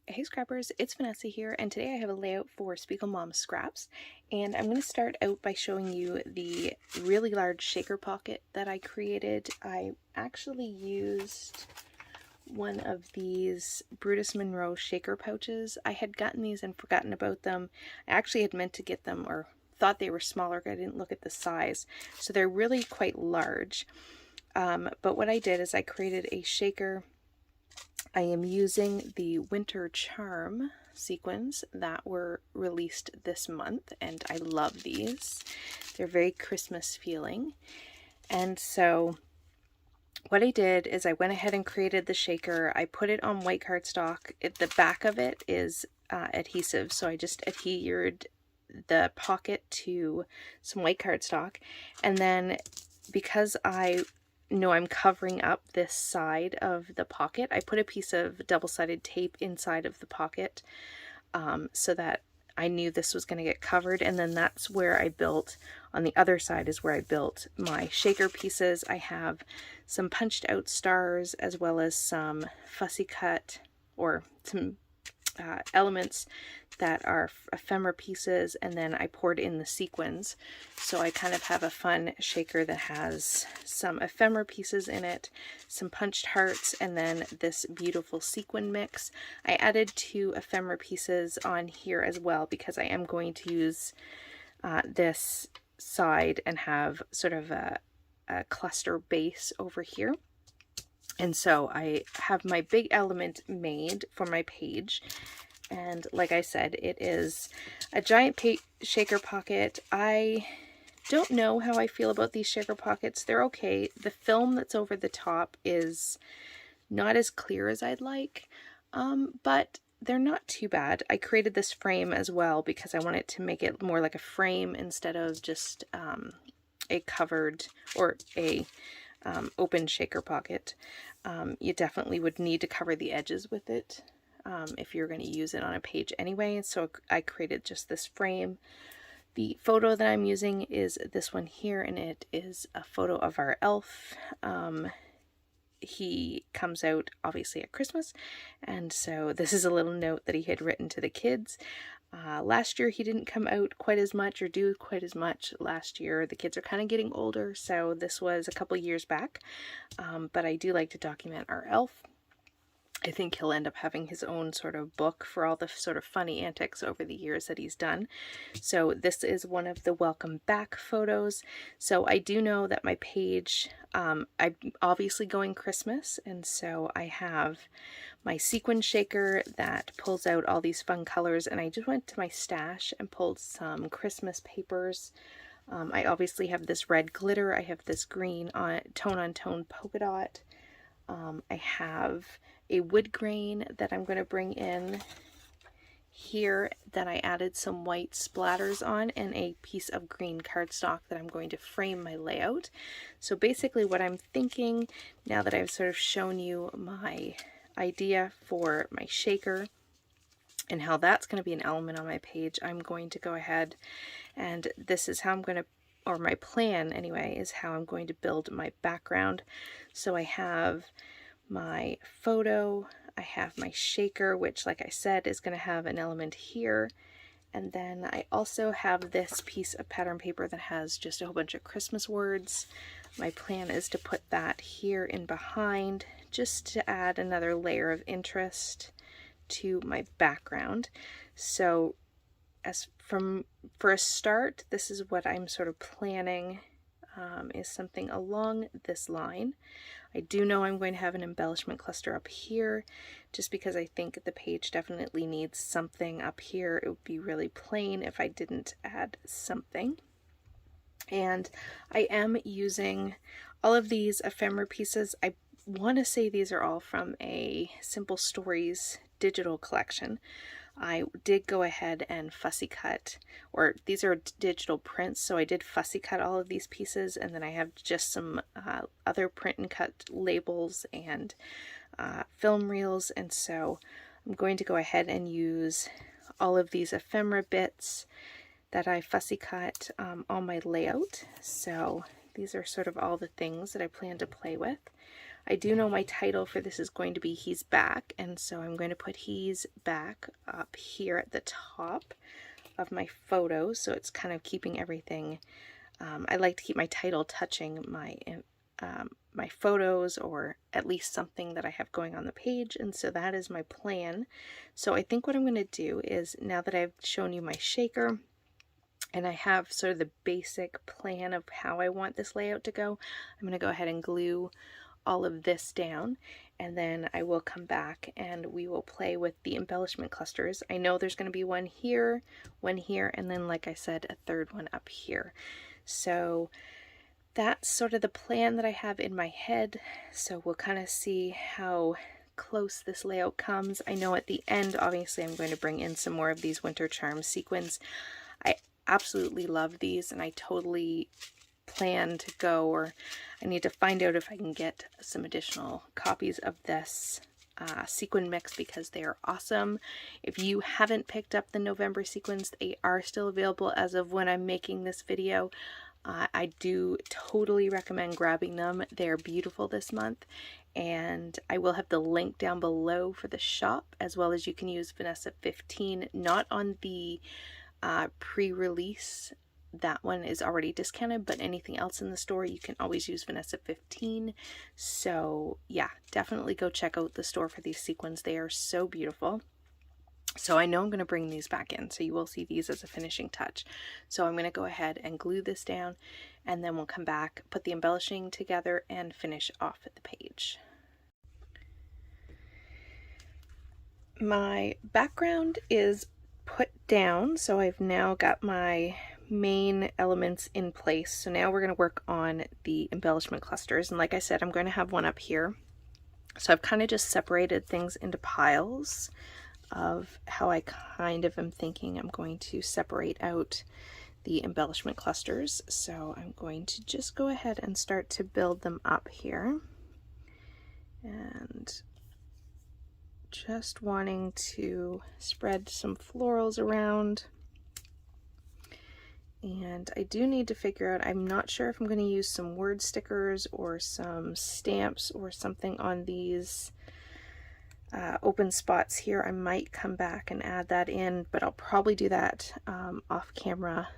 Hey Scrappers, it's Vanessa here, and today I have a layout for SpiegelMom scraps, and I'm going to start out by showing you the really large shaker pocket that I created. I actually used one of these Brutus Monroe shaker pouches. I had gotten these and forgotten about them. I actually had meant to get them, or thought they were smaller, I didn't look at the size, so they're really quite large. But what I did is I created a shaker. I am using the Winter Charm sequins that were released this month, and I love these. They're very Christmas feeling. And so what I did is I went ahead and created the shaker. I put it on white cardstock. The back of it is adhesive, so I just adhered the pocket to some white cardstock. And then because I know I'm covering up this side of the pocket, I put a piece of double-sided tape inside of the pocket so that I knew this was going to get covered. And then that's where I built, on the other side is where I built my shaker pieces. I have some punched out stars as well as some fussy cut, or some elements that are ephemera pieces, and then I poured in the sequins. So I kind of have a fun shaker that has some ephemera pieces in it, some punched hearts, and then this beautiful sequin mix. I added 2 ephemera pieces on here as well because I am going to use this side and have sort of a cluster base over here. And so I have my big element made for my page. And like I said, it is a giant shaker pocket. I don't know how I feel about these shaker pockets. They're okay. The film that's over the top is not as clear as I'd like, but they're not too bad. I created this frame as well because I wanted to make it more like a frame instead of just a covered or a open shaker pocket. You definitely would need to cover the edges with it if you're going to use it on a page anyway. So I created just this frame. The photo that I'm using is this one here, and it is a photo of our elf. He comes out obviously at Christmas, and so this is a little note that he had written to the kids. Last year he didn't come out quite as much or do quite as much last year. The kids are kind of getting older, so this was a couple years back, but I do like to document our elf. I think he'll end up having his own sort of book for all the sort of funny antics over the years that he's done. So this is one of the welcome back photos. So I do know that my page, I'm obviously going Christmas, and so I have my sequin shaker that pulls out all these fun colors, and I just went to my stash and pulled some Christmas papers. I obviously have this red glitter, I have this green tone-on-tone polka dot. I have a wood grain that I'm going to bring in here that I added some white splatters on, and a piece of green cardstock that I'm going to frame my layout. So basically what I'm thinking, now that I've sort of shown you my idea for my shaker and how that's going to be an element on my page, I'm going to go ahead, and this is how I'm going to, or my plan anyway, is how I'm going to build my background. So I have my photo, I have my shaker, which like I said is going to have an element here, and then I also have this piece of pattern paper that has just a whole bunch of Christmas words. My plan is to put that here in behind just to add another layer of interest to my background. So for a start, this is what I'm sort of planning, is something along this line. I do know I'm going to have an embellishment cluster up here just because I think the page definitely needs something up here. It would be really plain if I didn't add something. And I am using all of these ephemera pieces. I want to say these are all from a Simple Stories digital collection. I did go ahead and fussy cut, or these are digital prints, so I did fussy cut all of these pieces, and then I have just some other print and cut labels and film reels, and so I'm going to go ahead and use all of these ephemera bits that I fussy cut on my layout. So these are sort of all the things that I plan to play with. I do know my title for this is going to be He's Back, and so I'm going to put He's Back up here at the top of my photos, so it's kind of keeping everything. I like to keep my title touching my photos, or at least something that I have going on the page, and so that is my plan. So I think what I'm going to do is, now that I've shown you my shaker and I have sort of the basic plan of how I want this layout to go, I'm going to go ahead and glue all of this down, and then I will come back and we will play with the embellishment clusters. I know there's going to be one here, and then, like I said, a third one up here. So that's sort of the plan that I have in my head. So we'll kind of see how close this layout comes. I know at the end, obviously, I'm going to bring in some more of these Winter Charms sequins. I absolutely love these, and I totally plan to go, or I need to find out if I can get some additional copies of this sequin mix, because they are awesome. If you haven't picked up the November sequins, they are still available as of when I'm making this video. I do totally recommend grabbing them. They're beautiful this month, and I will have the link down below for the shop, as well as you can use Vanessa 15, not on the pre-release. That one is already discounted, but anything else in the store, you can always use Vanessa 15. So yeah, definitely go check out the store for these sequins. They are so beautiful. So I know I'm going to bring these back in, so you will see these as a finishing touch. So I'm going to go ahead and glue this down, and then we'll come back, put the embellishing together, and finish off the page. My background is put down, so I've now got my main elements in place. So now we're going to work on the embellishment clusters, and like I said, I'm going to have one up here. So I've kind of just separated things into piles of how I kind of am thinking I'm going to separate out the embellishment clusters. So I'm going to just go ahead and start to build them up here, and just wanting to spread some florals around. And I do need to figure out, I'm not sure if I'm going to use some word stickers or some stamps or something on these open spots here. I might come back and add that in, but I'll probably do that off camera,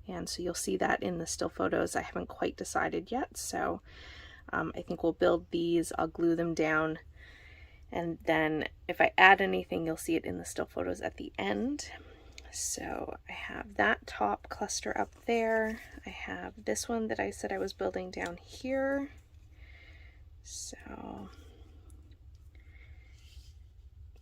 and so you'll see that in the still photos. I haven't quite decided yet, so I think we'll build these, I'll glue them down, and then if I add anything, you'll see it in the still photos at the end. So I have that top cluster up there. I have this one that I said I was building down here. So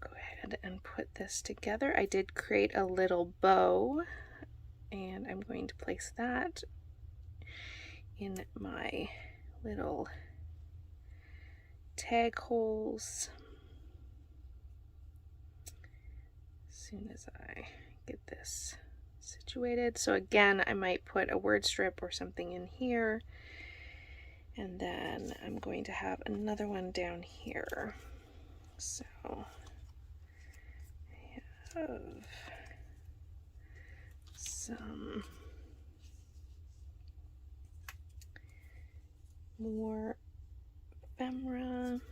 go ahead and put this together. I did create a little bow, and I'm going to place that in my little tag holes as soon as I get this situated. So again, I might put a word strip or something in here, and then I'm going to have another one down here. So I have some more ephemera.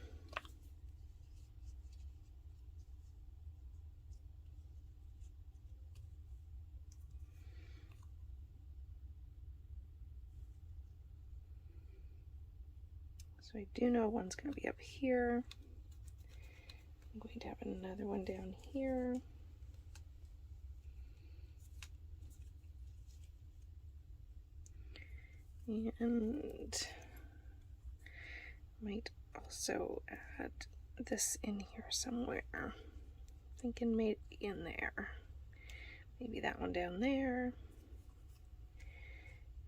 So I do know one's going to be up here. I'm going to have another one down here. And might also add this in here somewhere. Thinking maybe in there. Maybe that one down there.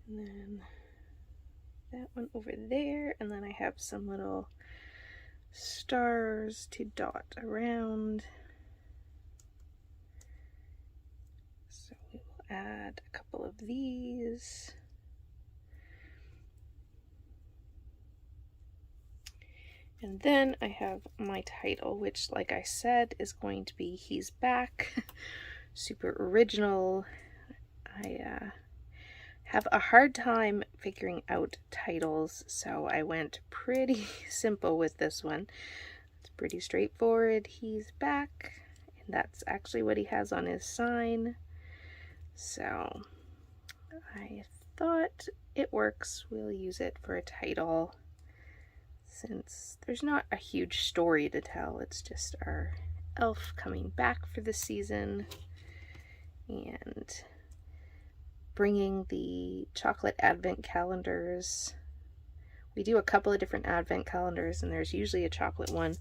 And then that one over there, and then I have some little stars to dot around. So we will add a couple of these. And then I have my title, which, like I said, is going to be He's Back. Super original. I have a hard time figuring out titles, so I went pretty simple with this one. It's pretty straightforward. He's back, and that's actually what he has on his sign. So I thought it works. We'll use it for a title since there's not a huge story to tell. It's just our elf coming back for the season and bringing the chocolate advent calendars. We do a couple of different advent calendars and there's usually a chocolate one,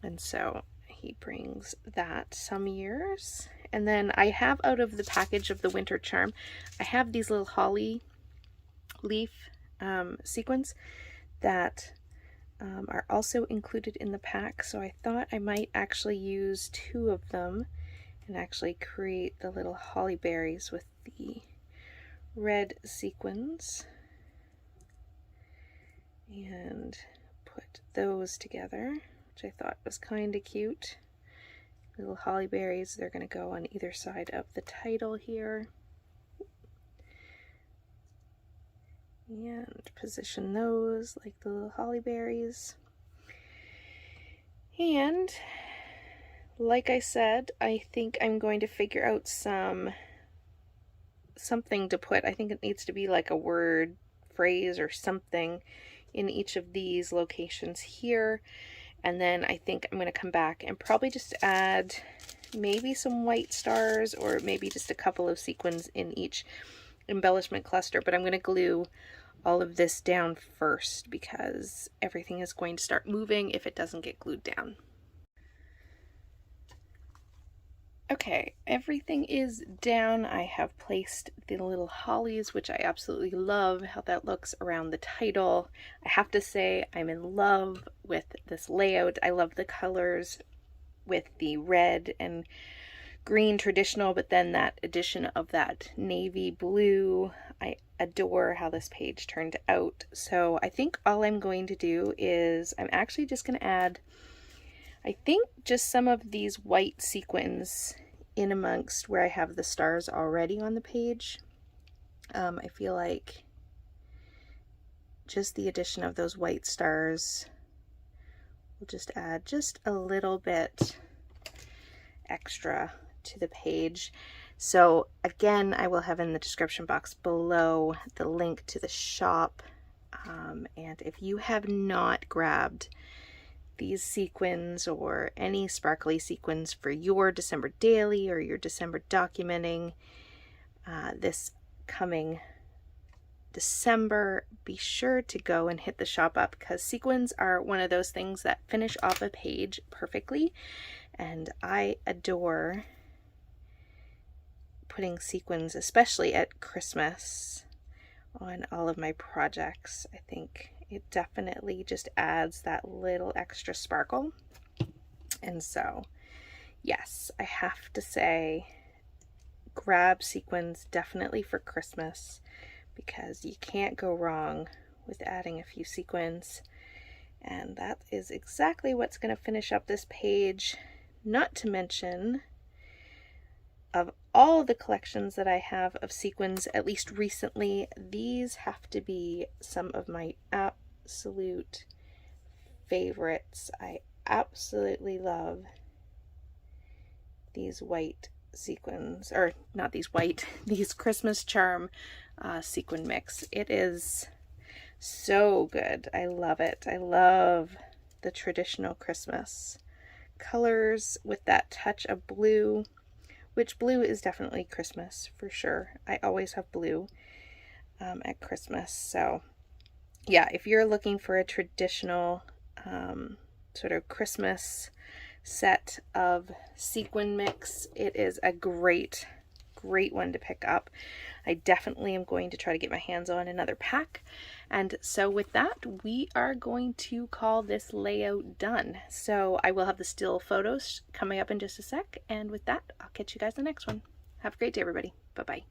and so he brings that some years. And then I have, out of the package of the winter charm, I have these little holly leaf sequins that are also included in the pack, so I thought I might actually use 2 of them and actually create the little holly berries with the red sequins and put those together, which I thought was kind of cute. Little holly berries, they're going to go on either side of the title here. And position those like the little holly berries. And like I said, I think I'm going to figure out something to put. I think it needs to be like a word, phrase, or something in each of these locations here. And then I think I'm going to come back and probably just add maybe some white stars or maybe just a couple of sequins in each embellishment cluster. But I'm going to glue all of this down first because everything is going to start moving if it doesn't get glued down. Okay, everything is down. I have placed the little hollies, which I absolutely love how that looks around the title. I have to say I'm in love with this layout. I love the colors with the red and green traditional, but then that addition of that navy blue. I adore how this page turned out. So I think all I'm going to do is I'm actually just going to add, I think, just some of these white sequins in amongst where I have the stars already on the page. I feel like just the addition of those white stars will just add just a little bit extra to the page. So again, I will have in the description box below the link to the shop. And if you have not grabbed these sequins or any sparkly sequins for your December daily or your December documenting this coming December, be sure to go and hit the shop up, because sequins are one of those things that finish off a page perfectly, and I adore putting sequins, especially at Christmas, on all of my projects. I think it definitely just adds that little extra sparkle. And so, yes, I have to say, grab sequins definitely for Christmas, because you can't go wrong with adding a few sequins. And that is exactly what's going to finish up this page. Not to mention, of all the collections that I have of sequins, at least recently, these have to be some of my absolute favorites. I absolutely love these white sequins, or not these white, these Christmas charm sequin mix. It is so good. I love it. I love the traditional Christmas colors with that touch of blue, which blue is definitely Christmas for sure. I always have blue at Christmas. So yeah, if you're looking for a traditional sort of Christmas set of sequin mix, it is a great one to pick up. I definitely am going to try to get my hands on another pack. And so with that, we are going to call this layout done. So I will have the still photos coming up in just a sec. And with that, I'll catch you guys in the next one. Have a great day, everybody. Bye-bye.